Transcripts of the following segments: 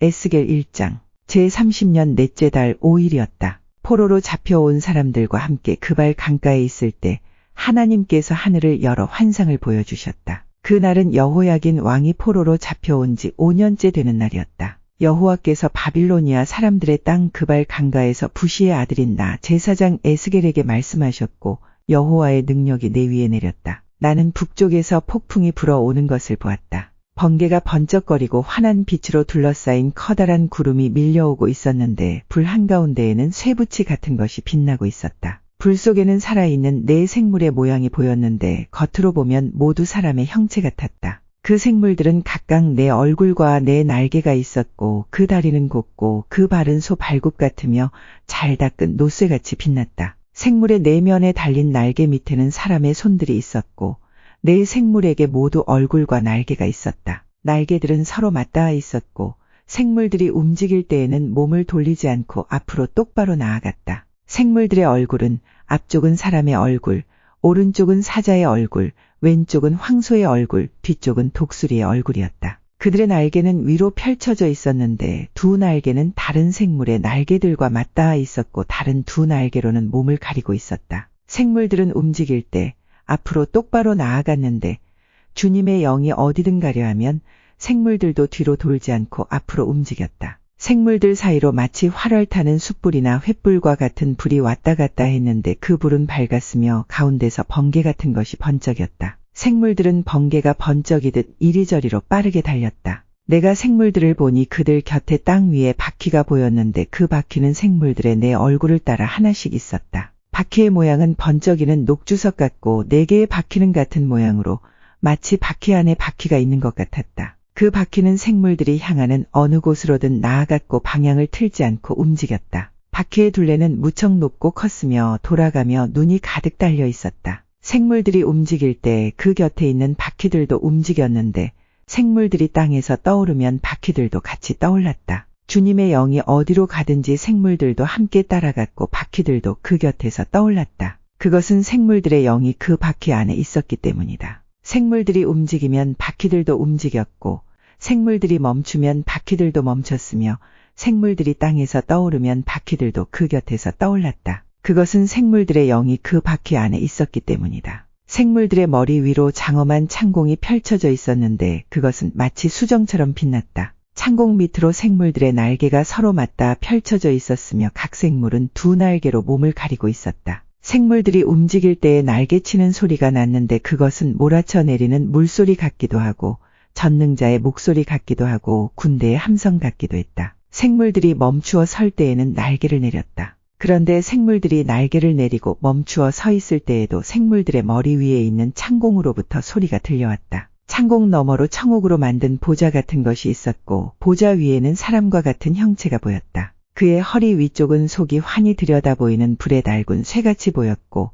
에스겔 1장 제30년 넷째 달 5일이었다. 포로로 잡혀온 사람들과 함께 그발 강가에 있을 때 하나님께서 하늘을 열어 환상을 보여주셨다. 그날은 여호야긴 왕이 포로로 잡혀온 지 5년째 되는 날이었다. 여호와께서 바빌로니아 사람들의 땅 그발 강가에서 부시의 아들인 나 제사장 에스겔에게 말씀하셨고 여호와의 능력이 내 위에 내렸다. 나는 북쪽에서 폭풍이 불어오는 것을 보았다. 번개가 번쩍거리고 환한 빛으로 둘러싸인 커다란 구름이 밀려오고 있었는데 불 한가운데에는 쇠붙이 같은 것이 빛나고 있었다. 불 속에는 살아있는 네 생물의 모양이 보였는데 겉으로 보면 모두 사람의 형체 같았다. 그 생물들은 각각 네 얼굴과 네 날개가 있었고 그 다리는 곱고 그 발은 소 발굽 같으며 잘 닦은 노쇠같이 빛났다. 생물의 내면에 달린 날개 밑에는 사람의 손들이 있었고 네 생물에게 모두 얼굴과 날개가 있었다. 날개들은 서로 맞닿아 있었고 생물들이 움직일 때에는 몸을 돌리지 않고 앞으로 똑바로 나아갔다. 생물들의 얼굴은 앞쪽은 사람의 얼굴, 오른쪽은 사자의 얼굴, 왼쪽은 황소의 얼굴, 뒤쪽은 독수리의 얼굴이었다. 그들의 날개는 위로 펼쳐져 있었는데 두 날개는 다른 생물의 날개들과 맞닿아 있었고 다른 두 날개로는 몸을 가리고 있었다. 생물들은 움직일 때 앞으로 똑바로 나아갔는데 주님의 영이 어디든 가려 하면 생물들도 뒤로 돌지 않고 앞으로 움직였다. 생물들 사이로 마치 활활 타는 숯불이나 횃불과 같은 불이 왔다 갔다 했는데 그 불은 밝았으며 가운데서 번개 같은 것이 번쩍였다. 생물들은 번개가 번쩍이듯 이리저리로 빠르게 달렸다. 내가 생물들을 보니 그들 곁에 땅 위에 바퀴가 보였는데 그 바퀴는 생물들의 네 얼굴을 따라 하나씩 있었다. 바퀴의 모양은 번쩍이는 녹주석 같고 네 개의 바퀴는 같은 모양으로 마치 바퀴 안에 바퀴가 있는 것 같았다. 그 바퀴는 생물들이 향하는 어느 곳으로든 나아갔고 방향을 틀지 않고 움직였다. 바퀴의 둘레는 무척 높고 컸으며 돌아가며 눈이 가득 달려 있었다. 생물들이 움직일 때 그 곁에 있는 바퀴들도 움직였는데 생물들이 땅에서 떠오르면 바퀴들도 같이 떠올랐다. 주님의 영이 어디로 가든지 생물들도 함께 따라갔고 바퀴들도 그 곁에서 떠올랐다. 그것은 생물들의 영이 그 바퀴 안에 있었기 때문이다. 생물들이 움직이면 바퀴들도 움직였고 생물들이 멈추면 바퀴들도 멈췄으며 생물들이 땅에서 떠오르면 바퀴들도 그 곁에서 떠올랐다. 그것은 생물들의 영이 그 바퀴 안에 있었기 때문이다. 생물들의 머리 위로 장엄한 창공이 펼쳐져 있었는데 그것은 마치 수정처럼 빛났다. 창공 밑으로 생물들의 날개가 서로 맞닿아 펼쳐져 있었으며 각 생물은 두 날개로 몸을 가리고 있었다. 생물들이 움직일 때에 날개치는 소리가 났는데 그것은 몰아쳐 내리는 물소리 같기도 하고 전능자의 목소리 같기도 하고 군대의 함성 같기도 했다. 생물들이 멈추어 설 때에는 날개를 내렸다. 그런데 생물들이 날개를 내리고 멈추어 서 있을 때에도 생물들의 머리 위에 있는 창공으로부터 소리가 들려왔다. 창공 너머로 청옥으로 만든 보좌 같은 것이 있었고 보좌 위에는 사람과 같은 형체가 보였다. 그의 허리 위쪽은 속이 환히 들여다보이는 불에 달군 쇠같이 보였고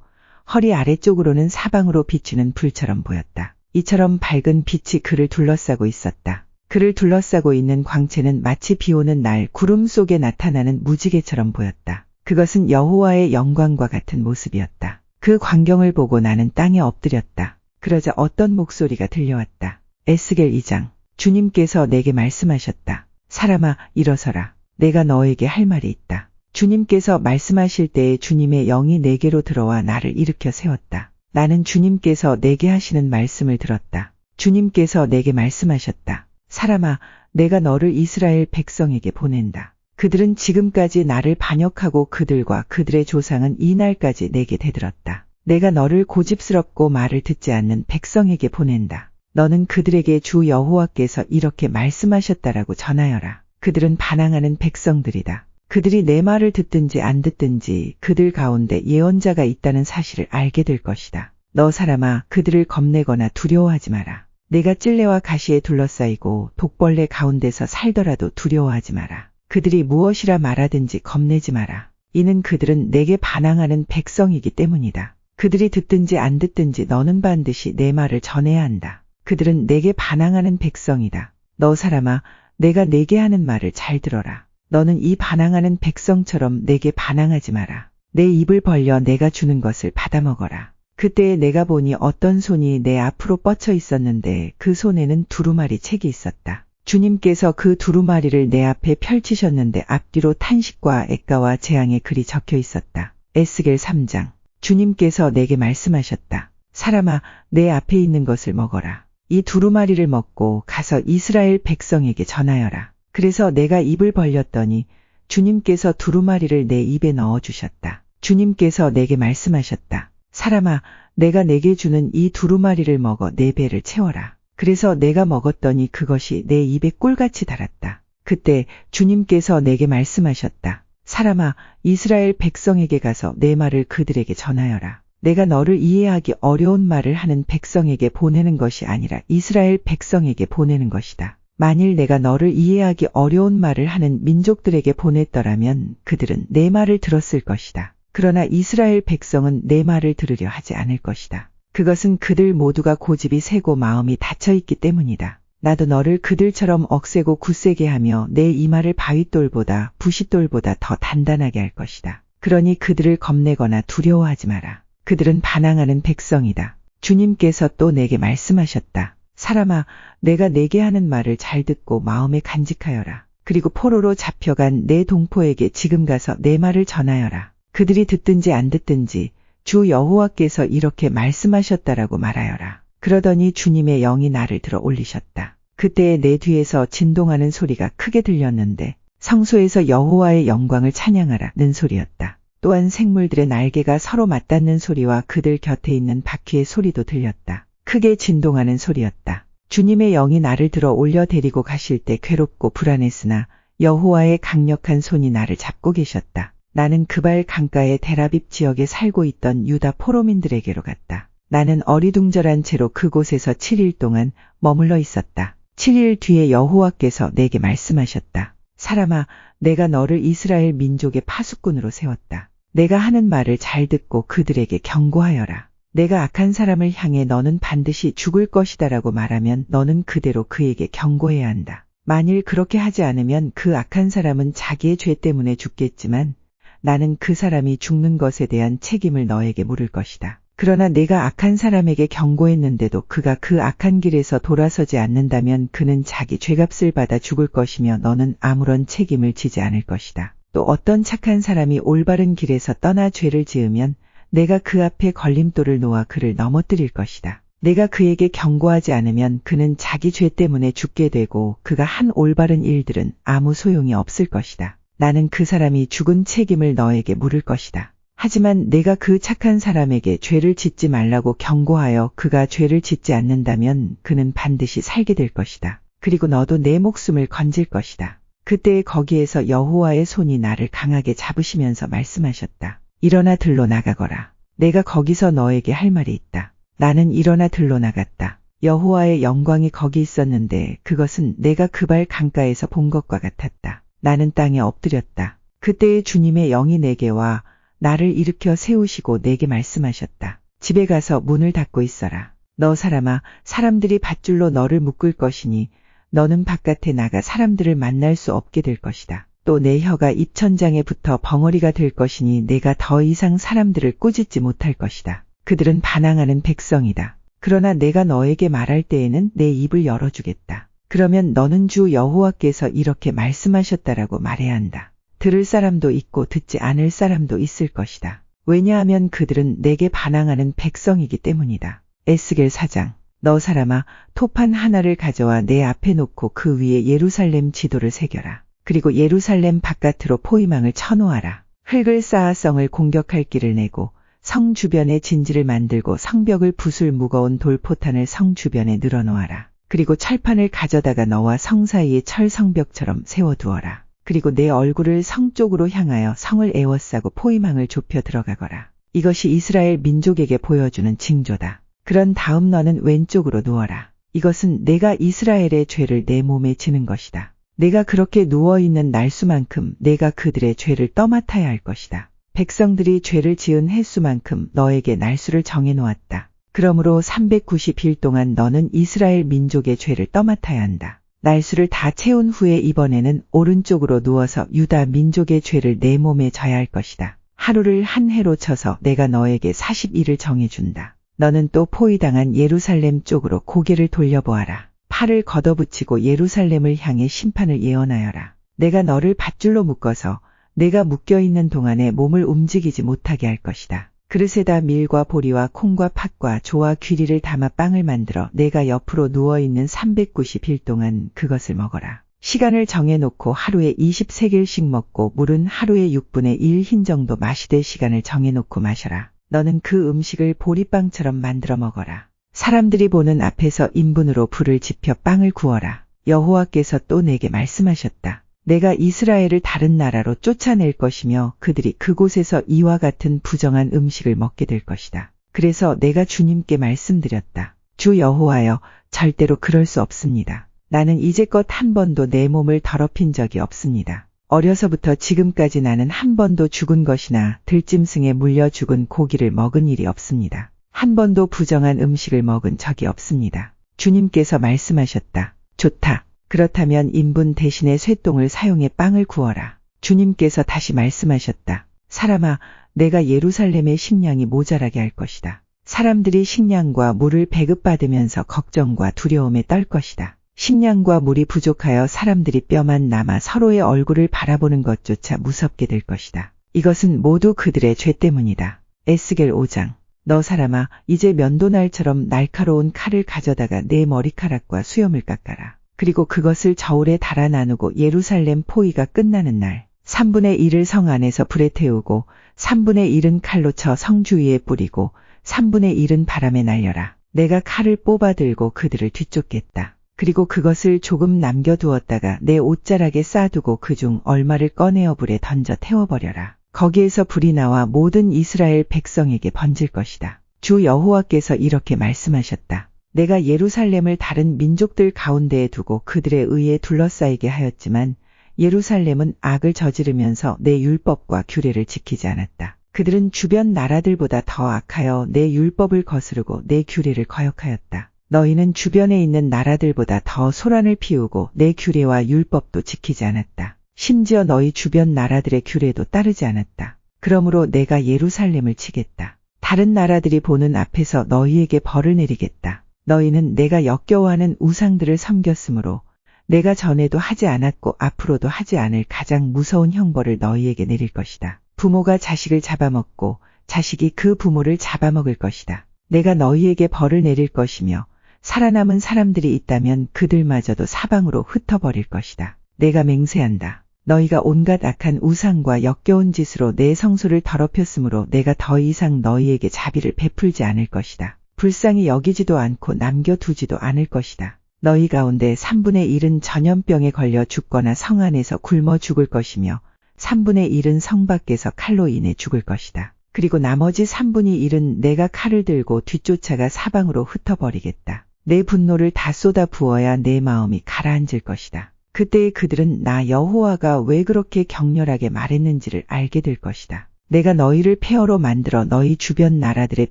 허리 아래쪽으로는 사방으로 비추는 불처럼 보였다. 이처럼 밝은 빛이 그를 둘러싸고 있었다. 그를 둘러싸고 있는 광채는 마치 비오는 날 구름 속에 나타나는 무지개처럼 보였다. 그것은 여호와의 영광과 같은 모습이었다. 그 광경을 보고 나는 땅에 엎드렸다. 그러자 어떤 목소리가 들려왔다. 에스겔 2장 주님께서 내게 말씀하셨다. 사람아 일어서라. 내가 너에게 할 말이 있다. 주님께서 말씀하실 때에 주님의 영이 내게로 들어와 나를 일으켜 세웠다. 나는 주님께서 내게 하시는 말씀을 들었다. 주님께서 내게 말씀하셨다. 사람아 내가 너를 이스라엘 백성에게 보낸다. 그들은 지금까지 나를 반역하고 그들과 그들의 조상은 이날까지 내게 대들었다. 내가 너를 고집스럽고 말을 듣지 않는 백성에게 보낸다. 너는 그들에게 주 여호와께서 이렇게 말씀하셨다라고 전하여라. 그들은 반항하는 백성들이다. 그들이 내 말을 듣든지 안 듣든지 그들 가운데 예언자가 있다는 사실을 알게 될 것이다. 너 사람아 그들을 겁내거나 두려워하지 마라. 내가 찔레와 가시에 둘러싸이고 독벌레 가운데서 살더라도 두려워하지 마라. 그들이 무엇이라 말하든지 겁내지 마라. 이는 그들은 내게 반항하는 백성이기 때문이다. 그들이 듣든지 안 듣든지 너는 반드시 내 말을 전해야 한다. 그들은 내게 반항하는 백성이다. 너 사람아, 내가 내게 하는 말을 잘 들어라. 너는 이 반항하는 백성처럼 내게 반항하지 마라. 내 입을 벌려 내가 주는 것을 받아먹어라. 그때에 내가 보니 어떤 손이 내 앞으로 뻗쳐 있었는데 그 손에는 두루마리 책이 있었다. 주님께서 그 두루마리를 내 앞에 펼치셨는데 앞뒤로 탄식과 애가와 재앙의 글이 적혀 있었다. 에스겔 3장. 주님께서 내게 말씀하셨다. 사람아, 내 앞에 있는 것을 먹어라. 이 두루마리를 먹고 가서 이스라엘 백성에게 전하여라. 그래서 내가 입을 벌렸더니 주님께서 두루마리를 내 입에 넣어주셨다. 주님께서 내게 말씀하셨다. 사람아, 내가 내게 주는 이 두루마리를 먹어 내 배를 채워라. 그래서 내가 먹었더니 그것이 내 입에 꿀같이 달았다. 그때 주님께서 내게 말씀하셨다. 사람아, 이스라엘 백성에게 가서 내 말을 그들에게 전하여라. 내가 너를 이해하기 어려운 말을 하는 백성에게 보내는 것이 아니라 이스라엘 백성에게 보내는 것이다. 만일 내가 너를 이해하기 어려운 말을 하는 민족들에게 보냈더라면 그들은 내 말을 들었을 것이다. 그러나 이스라엘 백성은 내 말을 들으려 하지 않을 것이다. 그것은 그들 모두가 고집이 세고 마음이 닫혀있기 때문이다. 나도 너를 그들처럼 억세고 굳세게 하며 내 이마를 바윗돌보다 부싯돌보다 더 단단하게 할 것이다. 그러니 그들을 겁내거나 두려워하지 마라. 그들은 반항하는 백성이다. 주님께서 또 내게 말씀하셨다. 사람아, 내가 내게 하는 말을 잘 듣고 마음에 간직하여라. 그리고 포로로 잡혀간 내 동포에게 지금 가서 내 말을 전하여라. 그들이 듣든지 안 듣든지 주 여호와께서 이렇게 말씀하셨다라고 말하여라. 그러더니 주님의 영이 나를 들어 올리셨다. 그때 내 뒤에서 진동하는 소리가 크게 들렸는데 성소에서 여호와의 영광을 찬양하라는 소리였다. 또한 생물들의 날개가 서로 맞닿는 소리와 그들 곁에 있는 바퀴의 소리도 들렸다. 크게 진동하는 소리였다. 주님의 영이 나를 들어 올려 데리고 가실 때 괴롭고 불안했으나 여호와의 강력한 손이 나를 잡고 계셨다. 나는 그발 강가의 데라빕 지역에 살고 있던 유다 포로민들에게로 갔다. 나는 어리둥절한 채로 그곳에서 7일 동안 머물러 있었다. 7일 뒤에 여호와께서 내게 말씀하셨다. 사람아, 내가 너를 이스라엘 민족의 파수꾼으로 세웠다. 내가 하는 말을 잘 듣고 그들에게 경고하여라. 내가 악한 사람을 향해 너는 반드시 죽을 것이다라고 말하면 너는 그대로 그에게 경고해야 한다. 만일 그렇게 하지 않으면 그 악한 사람은 자기의 죄 때문에 죽겠지만 나는 그 사람이 죽는 것에 대한 책임을 너에게 물을 것이다. 그러나 내가 악한 사람에게 경고했는데도 그가 그 악한 길에서 돌아서지 않는다면 그는 자기 죄값을 받아 죽을 것이며 너는 아무런 책임을 지지 않을 것이다. 또 어떤 착한 사람이 올바른 길에서 떠나 죄를 지으면 내가 그 앞에 걸림돌을 놓아 그를 넘어뜨릴 것이다. 내가 그에게 경고하지 않으면 그는 자기 죄 때문에 죽게 되고 그가 한 올바른 일들은 아무 소용이 없을 것이다. 나는 그 사람이 죽은 책임을 너에게 물을 것이다. 하지만 내가 그 착한 사람에게 죄를 짓지 말라고 경고하여 그가 죄를 짓지 않는다면 그는 반드시 살게 될 것이다. 그리고 너도 내 목숨을 건질 것이다. 그때 거기에서 여호와의 손이 나를 강하게 잡으시면서 말씀하셨다. 일어나 들로 나가거라. 내가 거기서 너에게 할 말이 있다. 나는 일어나 들로 나갔다. 여호와의 영광이 거기 있었는데 그것은 내가 그발 강가에서 본 것과 같았다. 나는 땅에 엎드렸다. 그때의 주님의 영이 내게 와 나를 일으켜 세우시고 내게 말씀하셨다. 집에 가서 문을 닫고 있어라. 너 사람아, 사람들이 밧줄로 너를 묶을 것이니 너는 바깥에 나가 사람들을 만날 수 없게 될 것이다. 또 내 혀가 입천장에 붙어 벙어리가 될 것이니 내가 더 이상 사람들을 꾸짖지 못할 것이다. 그들은 반항하는 백성이다. 그러나 내가 너에게 말할 때에는 내 입을 열어주겠다. 그러면 너는 주 여호와께서 이렇게 말씀하셨다라고 말해야 한다. 들을 사람도 있고 듣지 않을 사람도 있을 것이다. 왜냐하면 그들은 내게 반항하는 백성이기 때문이다. 에스겔 4장. 너 사람아, 토판 하나를 가져와 내 앞에 놓고 그 위에 예루살렘 지도를 새겨라. 그리고 예루살렘 바깥으로 포위망을 쳐놓아라. 흙을 쌓아 성을 공격할 길을 내고 성 주변에 진지를 만들고 성벽을 부술 무거운 돌포탄을 성 주변에 늘어놓아라. 그리고 철판을 가져다가 너와 성 사이에 철 성벽처럼 세워두어라. 그리고 내 얼굴을 성 쪽으로 향하여 성을 에워싸고 포위망을 좁혀 들어가거라. 이것이 이스라엘 민족에게 보여주는 징조다. 그런 다음 너는 왼쪽으로 누워라. 이것은 내가 이스라엘의 죄를 내 몸에 지는 것이다. 내가 그렇게 누워있는 날수만큼 내가 그들의 죄를 떠맡아야 할 것이다. 백성들이 죄를 지은 횟수만큼 너에게 날수를 정해놓았다. 그러므로 390일 동안 너는 이스라엘 민족의 죄를 떠맡아야 한다. 날수를 다 채운 후에 이번에는 오른쪽으로 누워서 유다 민족의 죄를 내 몸에 져야 할 것이다. 하루를 한 해로 쳐서 내가 너에게 40일을 정해준다. 너는 또 포위당한 예루살렘 쪽으로 고개를 돌려보아라. 칼을 걷어붙이고 예루살렘을 향해 심판을 예언하여라. 내가 너를 밧줄로 묶어서 내가 묶여있는 동안에 몸을 움직이지 못하게 할 것이다. 그릇에다 밀과 보리와 콩과 팥과 조와 귀리를 담아 빵을 만들어 내가 옆으로 누워있는 390일 동안 그것을 먹어라. 시간을 정해놓고 하루에 20세겔씩 먹고 물은 하루에 6분의 1 흰 정도 마시되 시간을 정해놓고 마셔라. 너는 그 음식을 보리빵처럼 만들어 먹어라. 사람들이 보는 앞에서 인분으로 불을 지펴 빵을 구워라. 여호와께서 또 내게 말씀하셨다. 내가 이스라엘을 다른 나라로 쫓아낼 것이며 그들이 그곳에서 이와 같은 부정한 음식을 먹게 될 것이다. 그래서 내가 주님께 말씀드렸다. 주 여호와여, 절대로 그럴 수 없습니다. 나는 이제껏 한 번도 내 몸을 더럽힌 적이 없습니다. 어려서부터 지금까지 나는 한 번도 죽은 것이나 들짐승에 물려 죽은 고기를 먹은 일이 없습니다. 한 번도 부정한 음식을 먹은 적이 없습니다. 주님께서 말씀하셨다. 좋다. 그렇다면 인분 대신에 쇠똥을 사용해 빵을 구워라. 주님께서 다시 말씀하셨다. 사람아, 내가 예루살렘의 식량이 모자라게 할 것이다. 사람들이 식량과 물을 배급받으면서 걱정과 두려움에 떨 것이다. 식량과 물이 부족하여 사람들이 뼈만 남아 서로의 얼굴을 바라보는 것조차 무섭게 될 것이다. 이것은 모두 그들의 죄 때문이다. 에스겔 5장. 너 사람아, 이제 면도날처럼 날카로운 칼을 가져다가 내 머리카락과 수염을 깎아라. 그리고 그것을 저울에 달아 나누고 예루살렘 포위가 끝나는 날 3분의 1을 성 안에서 불에 태우고 3분의 1은 칼로 쳐 성 주위에 뿌리고 3분의 1은 바람에 날려라. 내가 칼을 뽑아 들고 그들을 뒤쫓겠다. 그리고 그것을 조금 남겨두었다가 내 옷자락에 싸두고 그중 얼마를 꺼내어 불에 던져 태워버려라. 거기에서 불이 나와 모든 이스라엘 백성에게 번질 것이다. 주 여호와께서 이렇게 말씀하셨다. 내가 예루살렘을 다른 민족들 가운데에 두고 그들에 의해 둘러싸이게 하였지만 예루살렘은 악을 저지르면서 내 율법과 규례를 지키지 않았다. 그들은 주변 나라들보다 더 악하여 내 율법을 거스르고 내 규례를 거역하였다. 너희는 주변에 있는 나라들보다 더 소란을 피우고 내 규례와 율법도 지키지 않았다. 심지어 너희 주변 나라들의 규례도 따르지 않았다. 그러므로 내가 예루살렘을 치겠다. 다른 나라들이 보는 앞에서 너희에게 벌을 내리겠다. 너희는 내가 역겨워하는 우상들을 섬겼으므로 내가 전에도 하지 않았고 앞으로도 하지 않을 가장 무서운 형벌을 너희에게 내릴 것이다. 부모가 자식을 잡아먹고 자식이 그 부모를 잡아먹을 것이다. 내가 너희에게 벌을 내릴 것이며 살아남은 사람들이 있다면 그들마저도 사방으로 흩어버릴 것이다. 내가 맹세한다. 너희가 온갖 악한 우상과 역겨운 짓으로 내 성소를 더럽혔으므로 내가 더 이상 너희에게 자비를 베풀지 않을 것이다. 불쌍히 여기지도 않고 남겨두지도 않을 것이다. 너희 가운데 3분의 1은 전염병에 걸려 죽거나 성 안에서 굶어 죽을 것이며 3분의 1은 성 밖에서 칼로 인해 죽을 것이다. 그리고 나머지 3분의 1은 내가 칼을 들고 뒤쫓아가 사방으로 흩어버리겠다. 내 분노를 다 쏟아 부어야 내 마음이 가라앉을 것이다. 그때에 그들은 나 여호와가 왜 그렇게 격렬하게 말했는지를 알게 될 것이다. 내가 너희를 폐허로 만들어 너희 주변 나라들의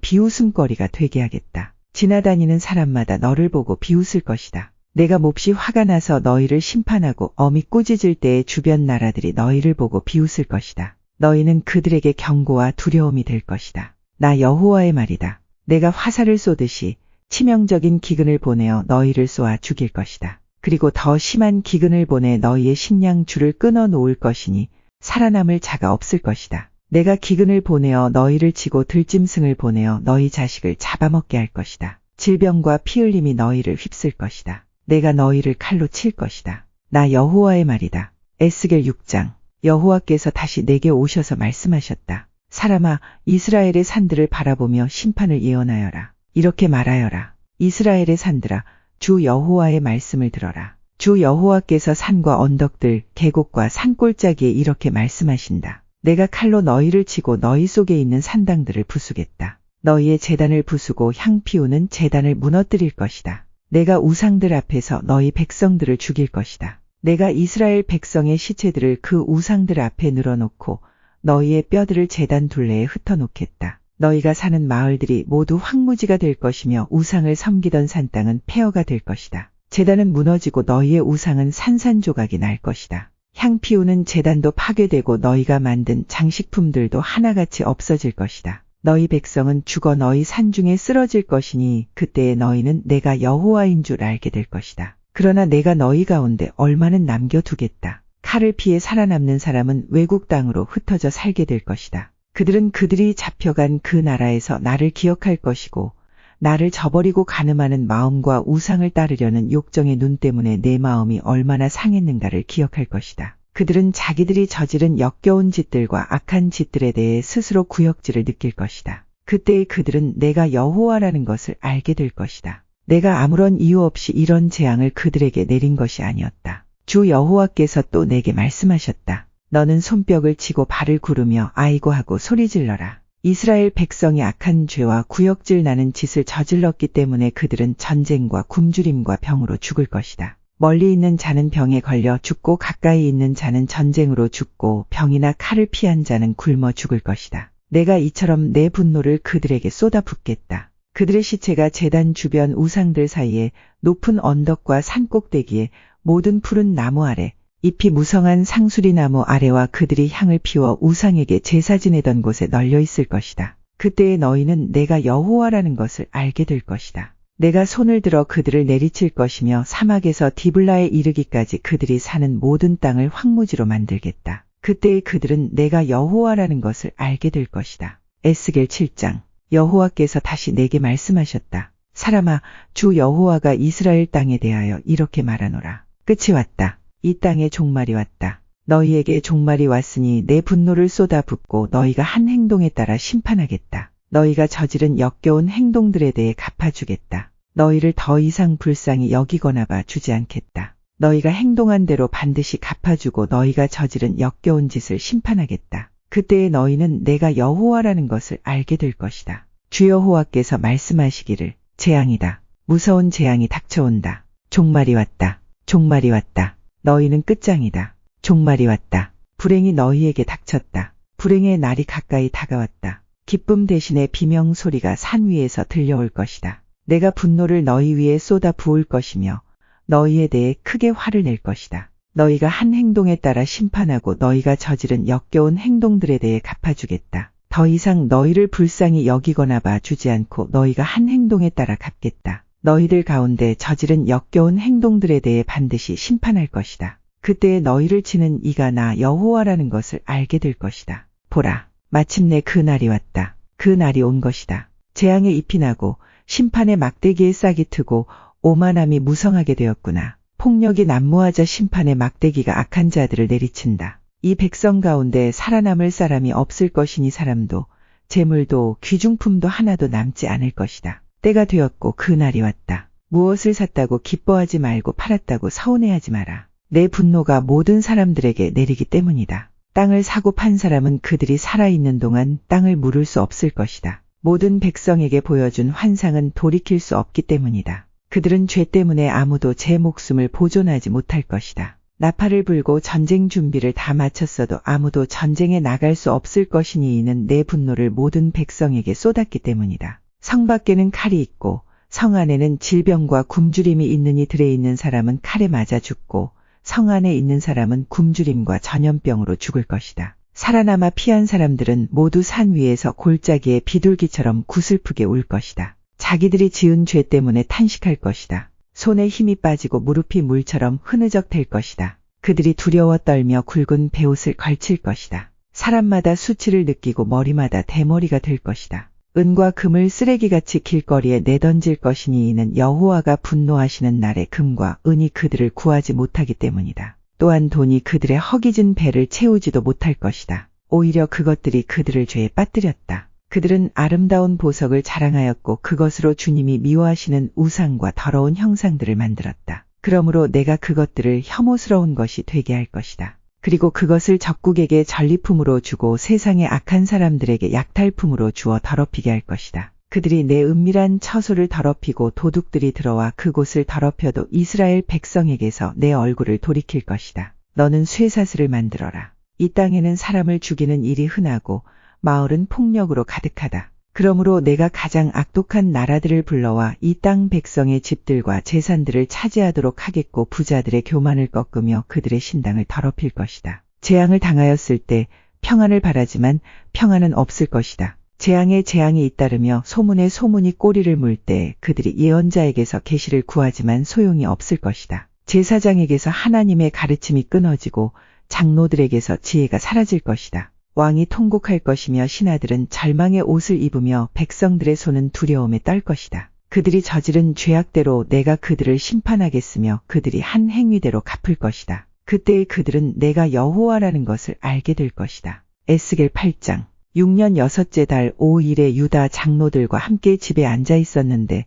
비웃음거리가 되게 하겠다. 지나다니는 사람마다 너를 보고 비웃을 것이다. 내가 몹시 화가 나서 너희를 심판하고 엄히 꾸짖을 때에 주변 나라들이 너희를 보고 비웃을 것이다. 너희는 그들에게 경고와 두려움이 될 것이다. 나 여호와의 말이다. 내가 화살을 쏘듯이 치명적인 기근을 보내어 너희를 쏘아 죽일 것이다. 그리고 더 심한 기근을 보내 너희의 식량 줄을 끊어 놓을 것이니 살아남을 자가 없을 것이다. 내가 기근을 보내어 너희를 치고 들짐승을 보내어 너희 자식을 잡아먹게 할 것이다. 질병과 피 흘림이 너희를 휩쓸 것이다. 내가 너희를 칼로 칠 것이다. 나 여호와의 말이다. 에스겔 6장. 여호와께서 다시 내게 오셔서 말씀하셨다. 사람아, 이스라엘의 산들을 바라보며 심판을 예언하여라. 이렇게 말하여라. 이스라엘의 산들아, 주 여호와의 말씀을 들어라. 주 여호와께서 산과 언덕들, 계곡과 산골짜기에 이렇게 말씀하신다. 내가 칼로 너희를 치고 너희 속에 있는 산당들을 부수겠다. 너희의 제단을 부수고 향 피우는 제단을 무너뜨릴 것이다. 내가 우상들 앞에서 너희 백성들을 죽일 것이다. 내가 이스라엘 백성의 시체들을 그 우상들 앞에 늘어놓고 너희의 뼈들을 제단 둘레에 흩어놓겠다. 너희가 사는 마을들이 모두 황무지가 될 것이며 우상을 섬기던 산땅은 폐허가 될 것이다. 제단은 무너지고 너희의 우상은 산산조각이 날 것이다. 향 피우는 제단도 파괴되고 너희가 만든 장식품들도 하나같이 없어질 것이다. 너희 백성은 죽어 너희 산중에 쓰러질 것이니 그때에 너희는 내가 여호와인 줄 알게 될 것이다. 그러나 내가 너희 가운데 얼마는 남겨두겠다. 칼을 피해 살아남는 사람은 외국 땅으로 흩어져 살게 될 것이다. 그들은 그들이 잡혀간 그 나라에서 나를 기억할 것이고 나를 저버리고 간음하는 마음과 우상을 따르려는 욕정의 눈 때문에 내 마음이 얼마나 상했는가를 기억할 것이다. 그들은 자기들이 저지른 역겨운 짓들과 악한 짓들에 대해 스스로 구역질을 느낄 것이다. 그때의 그들은 내가 여호와라는 것을 알게 될 것이다. 내가 아무런 이유 없이 이런 재앙을 그들에게 내린 것이 아니었다. 주 여호와께서 또 내게 말씀하셨다. 너는 손뼉을 치고 발을 구르며 아이고 하고 소리질러라. 이스라엘 백성이 악한 죄와 구역질 나는 짓을 저질렀기 때문에 그들은 전쟁과 굶주림과 병으로 죽을 것이다. 멀리 있는 자는 병에 걸려 죽고 가까이 있는 자는 전쟁으로 죽고 병이나 칼을 피한 자는 굶어 죽을 것이다. 내가 이처럼 내 분노를 그들에게 쏟아붓겠다. 그들의 시체가 제단 주변 우상들 사이에 높은 언덕과 산 꼭대기에 모든 푸른 나무 아래 잎이 무성한 상수리 나무 아래와 그들이 향을 피워 우상에게 제사 지내던 곳에 널려 있을 것이다. 그때에 너희는 내가 여호와라는 것을 알게 될 것이다. 내가 손을 들어 그들을 내리칠 것이며 사막에서 디블라에 이르기까지 그들이 사는 모든 땅을 황무지로 만들겠다. 그때에 그들은 내가 여호와라는 것을 알게 될 것이다. 에스겔 7장. 여호와께서 다시 내게 말씀하셨다. 사람아, 주 여호와가 이스라엘 땅에 대하여 이렇게 말하노라. 끝이 왔다. 이 땅에 종말이 왔다. 너희에게 종말이 왔으니 내 분노를 쏟아붓고 너희가 한 행동에 따라 심판하겠다. 너희가 저지른 역겨운 행동들에 대해 갚아주겠다. 너희를 더 이상 불쌍히 여기거나 봐 주지 않겠다. 너희가 행동한 대로 반드시 갚아주고 너희가 저지른 역겨운 짓을 심판하겠다. 그때에 너희는 내가 여호와라는 것을 알게 될 것이다. 주 여호와께서 말씀하시기를 재앙이다. 무서운 재앙이 닥쳐온다. 종말이 왔다. 종말이 왔다. 너희는 끝장이다. 종말이 왔다. 불행이 너희에게 닥쳤다. 불행의 날이 가까이 다가왔다. 기쁨 대신에 비명 소리가 산 위에서 들려올 것이다. 내가 분노를 너희 위에 쏟아 부을 것이며 너희에 대해 크게 화를 낼 것이다. 너희가 한 행동에 따라 심판하고 너희가 저지른 역겨운 행동들에 대해 갚아주겠다. 더 이상 너희를 불쌍히 여기거나 봐 주지 않고 너희가 한 행동에 따라 갚겠다. 너희들 가운데 저지른 역겨운 행동들에 대해 반드시 심판할 것이다. 그때에 너희를 치는 이가 나 여호와라는 것을 알게 될 것이다. 보라, 마침내 그 날이 왔다. 그 날이 온 것이다. 재앙의 잎이 나고 심판의 막대기에 싹이 트고 오만함이 무성하게 되었구나. 폭력이 난무하자 심판의 막대기가 악한 자들을 내리친다. 이 백성 가운데 살아남을 사람이 없을 것이니 사람도 재물도 귀중품도 하나도 남지 않을 것이다. 때가 되었고 그 날이 왔다. 무엇을 샀다고 기뻐하지 말고 팔았다고 서운해하지 마라. 내 분노가 모든 사람들에게 내리기 때문이다. 땅을 사고 판 사람은 그들이 살아있는 동안 땅을 물을 수 없을 것이다. 모든 백성에게 보여준 환상은 돌이킬 수 없기 때문이다. 그들은 죄 때문에 아무도 제 목숨을 보존하지 못할 것이다. 나팔을 불고 전쟁 준비를 다 마쳤어도 아무도 전쟁에 나갈 수 없을 것이니 이는 내 분노를 모든 백성에게 쏟았기 때문이다. 성 밖에는 칼이 있고 성 안에는 질병과 굶주림이 있느니 들에 있는 사람은 칼에 맞아 죽고 성 안에 있는 사람은 굶주림과 전염병으로 죽을 것이다. 살아남아 피한 사람들은 모두 산 위에서 골짜기에 비둘기처럼 구슬프게 울 것이다. 자기들이 지은 죄 때문에 탄식할 것이다. 손에 힘이 빠지고 무릎이 물처럼 흐느적될 것이다. 그들이 두려워 떨며 굵은 베옷을 걸칠 것이다. 사람마다 수치를 느끼고 머리마다 대머리가 될 것이다. 은과 금을 쓰레기같이 길거리에 내던질 것이니 이는 여호와가 분노하시는 날에 금과 은이 그들을 구하지 못하기 때문이다. 또한 돈이 그들의 허기진 배를 채우지도 못할 것이다. 오히려 그것들이 그들을 죄에 빠뜨렸다. 그들은 아름다운 보석을 자랑하였고 그것으로 주님이 미워하시는 우상과 더러운 형상들을 만들었다. 그러므로 내가 그것들을 혐오스러운 것이 되게 할 것이다. 그리고 그것을 적국에게 전리품으로 주고 세상의 악한 사람들에게 약탈품으로 주어 더럽히게 할 것이다. 그들이 내 은밀한 처소를 더럽히고 도둑들이 들어와 그곳을 더럽혀도 이스라엘 백성에게서 내 얼굴을 돌이킬 것이다. 너는 쇠사슬을 만들어라. 이 땅에는 사람을 죽이는 일이 흔하고 마을은 폭력으로 가득하다. 그러므로 내가 가장 악독한 나라들을 불러와 이 땅 백성의 집들과 재산들을 차지하도록 하겠고 부자들의 교만을 꺾으며 그들의 신당을 더럽힐 것이다. 재앙을 당하였을 때 평안을 바라지만 평안은 없을 것이다. 재앙에 재앙이 잇따르며 소문에 소문이 꼬리를 물 때 그들이 예언자에게서 계시를 구하지만 소용이 없을 것이다. 제사장에게서 하나님의 가르침이 끊어지고 장로들에게서 지혜가 사라질 것이다. 왕이 통곡할 것이며 신하들은 절망의 옷을 입으며 백성들의 손은 두려움에 떨 것이다. 그들이 저지른 죄악대로 내가 그들을 심판하겠으며 그들이 한 행위대로 갚을 것이다. 그때의 그들은 내가 여호와라는 것을 알게 될 것이다. 에스겔 8장. 6년 6째 달 5일에 유다 장로들과 함께 집에 앉아 있었는데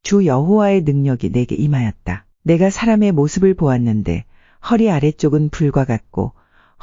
주 여호와의 능력이 내게 임하였다. 내가 사람의 모습을 보았는데 허리 아래쪽은 불과 같고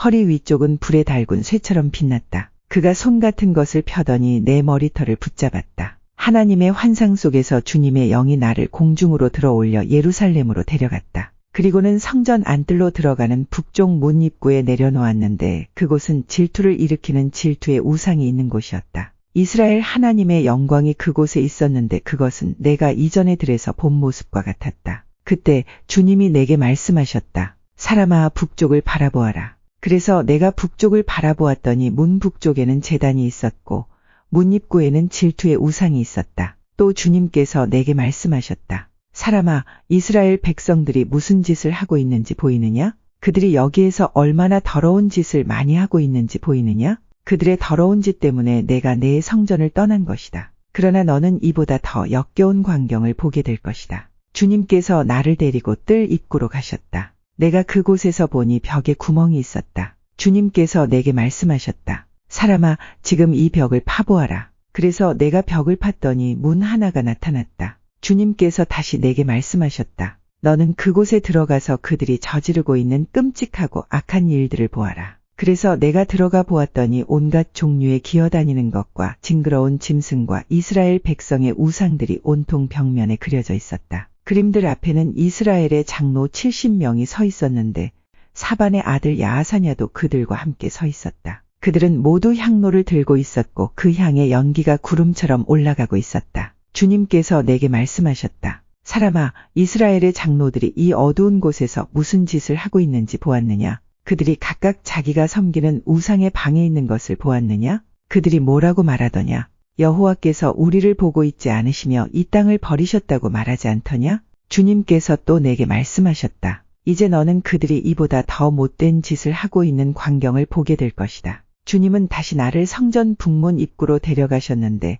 허리 위쪽은 불에 달군 쇠처럼 빛났다. 그가 손 같은 것을 펴더니 내 머리털을 붙잡았다. 하나님의 환상 속에서 주님의 영이 나를 공중으로 들어올려 예루살렘으로 데려갔다. 그리고는 성전 안뜰로 들어가는 북쪽 문 입구에 내려놓았는데 그곳은 질투를 일으키는 질투의 우상이 있는 곳이었다. 이스라엘 하나님의 영광이 그곳에 있었는데 그것은 내가 이전에 들에서 본 모습과 같았다. 그때 주님이 내게 말씀하셨다. 사람아, 북쪽을 바라보아라. 그래서 내가 북쪽을 바라보았더니 문 북쪽에는 제단이 있었고 문 입구에는 질투의 우상이 있었다. 또 주님께서 내게 말씀하셨다. 사람아, 이스라엘 백성들이 무슨 짓을 하고 있는지 보이느냐? 그들이 여기에서 얼마나 더러운 짓을 많이 하고 있는지 보이느냐? 그들의 더러운 짓 때문에 내가 내 성전을 떠난 것이다. 그러나 너는 이보다 더 역겨운 광경을 보게 될 것이다. 주님께서 나를 데리고 뜰 입구로 가셨다. 내가 그곳에서 보니 벽에 구멍이 있었다. 주님께서 내게 말씀하셨다. 사람아, 지금 이 벽을 파보아라. 그래서 내가 벽을 팠더니 문 하나가 나타났다. 주님께서 다시 내게 말씀하셨다. 너는 그곳에 들어가서 그들이 저지르고 있는 끔찍하고 악한 일들을 보아라. 그래서 내가 들어가 보았더니 온갖 종류의 기어다니는 것과 징그러운 짐승과 이스라엘 백성의 우상들이 온통 벽면에 그려져 있었다. 그림들 앞에는 이스라엘의 장로 70명이 서 있었는데 사반의 아들 야하사냐도 그들과 함께 서 있었다. 그들은 모두 향로를 들고 있었고 그 향의 연기가 구름처럼 올라가고 있었다. 주님께서 내게 말씀하셨다. 사람아, 이스라엘의 장로들이 이 어두운 곳에서 무슨 짓을 하고 있는지 보았느냐? 그들이 각각 자기가 섬기는 우상의 방에 있는 것을 보았느냐? 그들이 뭐라고 말하더냐? 여호와께서 우리를 보고 있지 않으시며 이 땅을 버리셨다고 말하지 않더냐? 주님께서 또 내게 말씀하셨다. 이제 너는 그들이 이보다 더 못된 짓을 하고 있는 광경을 보게 될 것이다. 주님은 다시 나를 성전 북문 입구로 데려가셨는데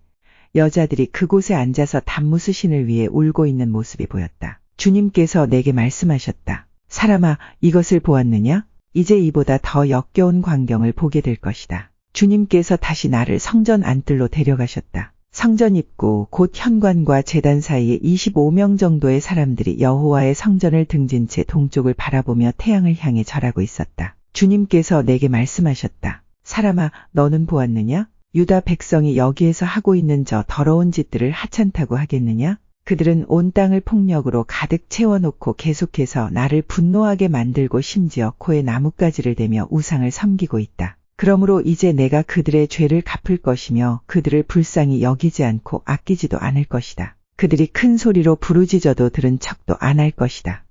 여자들이 그곳에 앉아서 단무스신을 위해 울고 있는 모습이 보였다. 주님께서 내게 말씀하셨다. 사람아, 이것을 보았느냐? 이제 이보다 더 역겨운 광경을 보게 될 것이다. 주님께서 다시 나를 성전 안뜰로 데려가셨다. 성전 입구 곧 현관과 제단 사이에 25명 정도의 사람들이 여호와의 성전을 등진 채 동쪽을 바라보며 태양을 향해 절하고 있었다. 주님께서 내게 말씀하셨다. 사람아, 너는 보았느냐? 유다 백성이 여기에서 하고 있는 저 더러운 짓들을 하찮다고 하겠느냐? 그들은 온 땅을 폭력으로 가득 채워놓고 계속해서 나를 분노하게 만들고 심지어 코에 나뭇가지를 대며 우상을 섬기고 있다. 그러므로 이제 내가 그들의 죄를 갚을 것이며 그들을 불쌍히 여기지 않고 아끼지도 않을 것이다. 그들이 큰 소리로 부르짖어도 들은 척도 안 할 것이다.